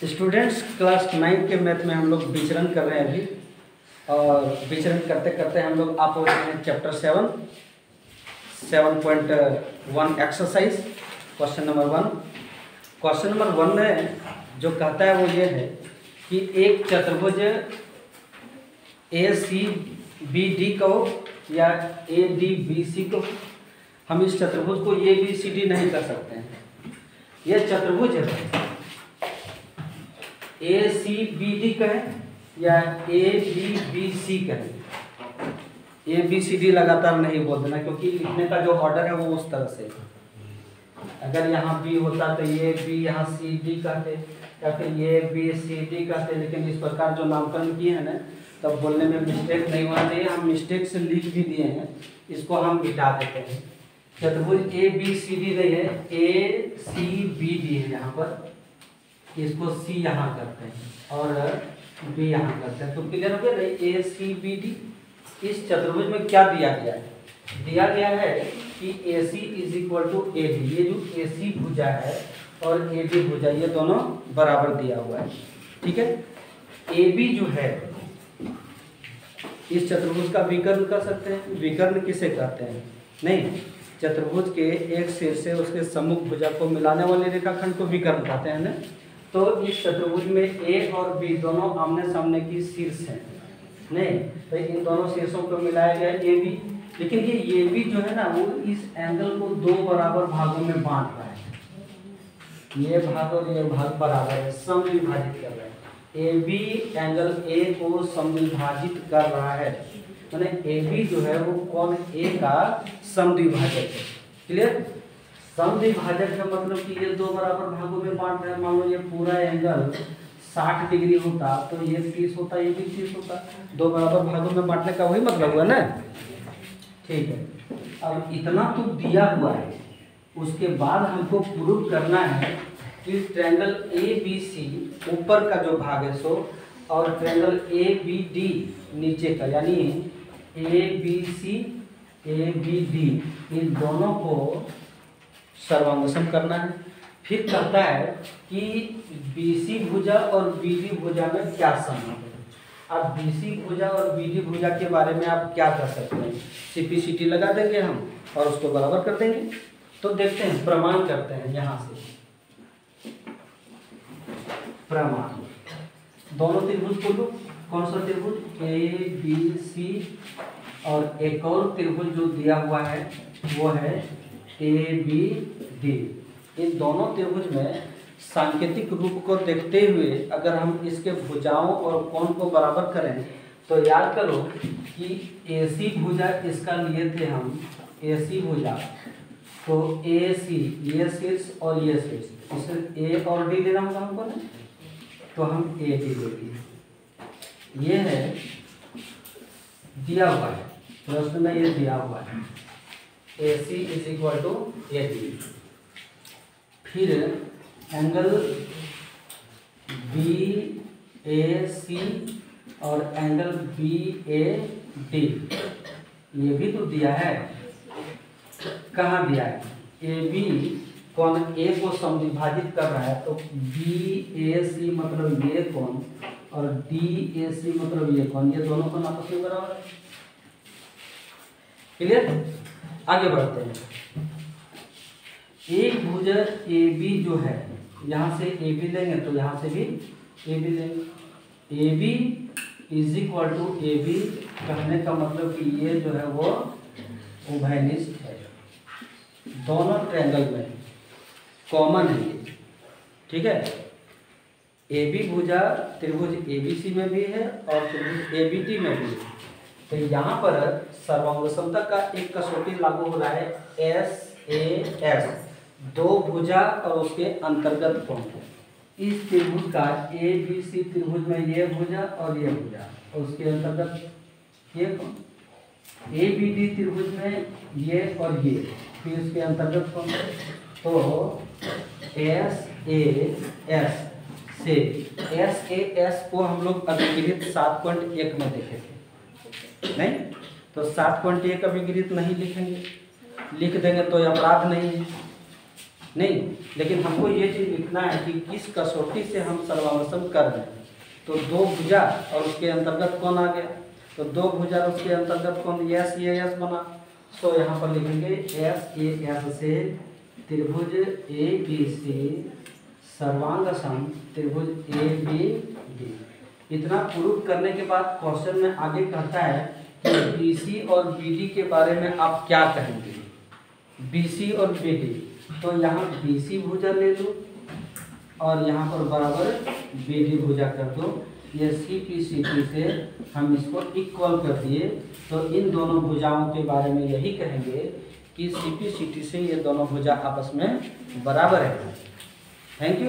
Students class 9 के math में हम लोग विचरण कर रहे हैं अभी, और विचरण करते करते हम लोग आप हो रहे हैं chapter 7.1 exercise question number 1। Question number 1 में जो कहता है वो ये है कि एक चतुर्भुज ACBD को या ADBC को, हम इस चतुर्भुज को ABCD नहीं कर सकते हैं। यह चतुर्भुज है ACBD कहें या ABBC कहें, ABCD लगातार नहीं बोल देना क्योंकि लिखने का जो ऑर्डर है वो उस तरह से। अगर यहाँ B होता तो ये B यहाँ CD कहते या फिर ये BCD कहते, लेकिन इस प्रकार जो नामकरण किए हैं ना तब बोलने में मिस्टेक नहीं होना चाहिए। हम मिस्टेक से लिख भी दिए हैं, इसको हम मिटा देते हैं। चतुर्भुज ABCD नहीं है, ACBD है यहाँ पर, इसको C यहाँ करते हैं और B यहाँ करते हैं। तो क्लियर हो गया नहीं? ACBD इस चतुर्भुज में क्या दिया गया है? दिया गया है कि AC is equal to AD। ये जो AC भुजा है और AD भुजा ये दोनों बराबर दिया हुआ है, ठीक है। AB जो है इस चतुर्भुज का विकर्ण कर सकते हैं। विकर्ण किसे कहते हैं? नहीं, चतुर्भुज के एक सिर से उसके सम्मुख भुजा को मिलाने वाले रेखाखंड को विकर्ण कहते हैं ना। तो इस चतुर्भुज में A और B दोनों आमने सामने की शीर्ष हैं, नहीं तो इन दोनों शीर्षों को मिलाया गया AB। लेकिन ये AB जो है ना वो इस एंगल को दो बराबर भागों में बांट रहा है। ये भाग और ये भाग बराबर है, समविभाजित कर रहा है। AB एंगल A को समविभाजित कर रहा है, माने AB जो है वो कोण A का समद्विभाजक है। क्लियर? समद्विभाजक का मतलब कि ये दो बराबर भागों में बांट रहे हैं। मान लो ये पूरा एंगल 60 डिग्री होता तो ये 30 होता, ये भी 30 होता। दो बराबर भागों में बांटने का वही मतलब हुआ ना, ठीक है। अब इतना तो दिया हुआ है, उसके बाद हमको प्रूव करना है कि ट्रायंगल ABC ऊपर का जो भाग है सो और ट्रायंगल ABD नीचे का, यानी ABC ABD इन दोनों को सर्वांगसम करना है। फिर कहता है कि BC भुजा और BD भुजा में क्या संबंध है। अब BC भुजा और BD भुजा के बारे में आप क्या कर सकते हैं? CPCT लगा देंगे हम और उसको बराबर कर देंगे। तो देखते हैं, प्रमाण करते हैं यहाँ से। प्रमाण, दोनों त्रिभुज को लो। कौन सा त्रिभुज? ABC और एक और त्रिभुज जो दिया हुआ है वो है ABD। इन दोनों त्रिभुज में सांकेतिक रूप को देखते हुए अगर हम इसके भुजाओं और कोण को बराबर करें तो याद करो कि AC भुजा इसका लिए थे हम, AC भुजा तो AC ये शीर्ष और ये शीर्ष, इसे A और D लेना होगा हमको ना, तो हम AD ले लिए। ये है दिया हुआ है प्रश्न में, ये दिया हुआ है AC is equal to AD। फिर एंगल BAC और एंगल BAD ये भी तो दिया है। कहाँ दिया है? AB कोण A को समविभाजित कर रहा है तो BAC मतलब ये कोण और DAC मतलब ये कोण, ये दोनों कोण आपस में बराबर है। क्लियर? आगे बढ़ते हैं। एक भुजा AB जो है, यहाँ से AB लेंगे तो यहाँ से भी AB लेंगे। AB is equal to AB कहने का मतलब कि ये जो है वो उभयनिष्ठ है, दोनों ट्रायंगल में कॉमन है ये, ठीक है। AB भुजा त्रिभुज ABC में भी है और त्रिभुज ABD में भी है। तो यहाँ पर सर्वांगसमता का एक कसौटी लागू हो रहा है, SAS, दो भुजा और उसके अंतर्गत कोण। इस त्रिभुज का ABC त्रिभुज में ये भुजा और ये भुजा और उसके अंतर्गत ये कोण। ABD त्रिभुज में ये और ये, फिर उसके अंतर्गत कोण। तो SAS से SAS को हम लोग अभिगृहित 7.1 में देखे थे, नहीं तो 7.1 अभिगृहित नहीं लिखेंगे, लिख देंगे तो अपराध नहीं है। नहीं, लेकिन हमको ये चीज़ लिखना है कि किस कसौटी से हम सर्वावसन कर दें। तो दो भुजा और उसके अंतर्गत कौन आ गया, तो दो भुजा और उसके अंतर्गत कौन, एस ए एस बना। तो यहाँ पर लिखेंगे एस ए एस से त्रिभुज ए बी सी सर्वांग सम त्रिभुज ए बी डी। इतना प्रूव करने के बाद क्वेश्चन में आगे कहता है कि बी सी और बी डी के बारे में आप क्या कहेंगे। बी सी और बी डी, तो यहाँ बी सी भुजा ले लो और यहाँ पर बराबर बी डी भुजा कर दो। ये सी पी से हम इसको इक्वल कर दिए, तो इन दोनों भुजाओं के बारे में यही कहेंगे कि सी पी से ये दोनों भुजा आपस में बराबर है। Thank you.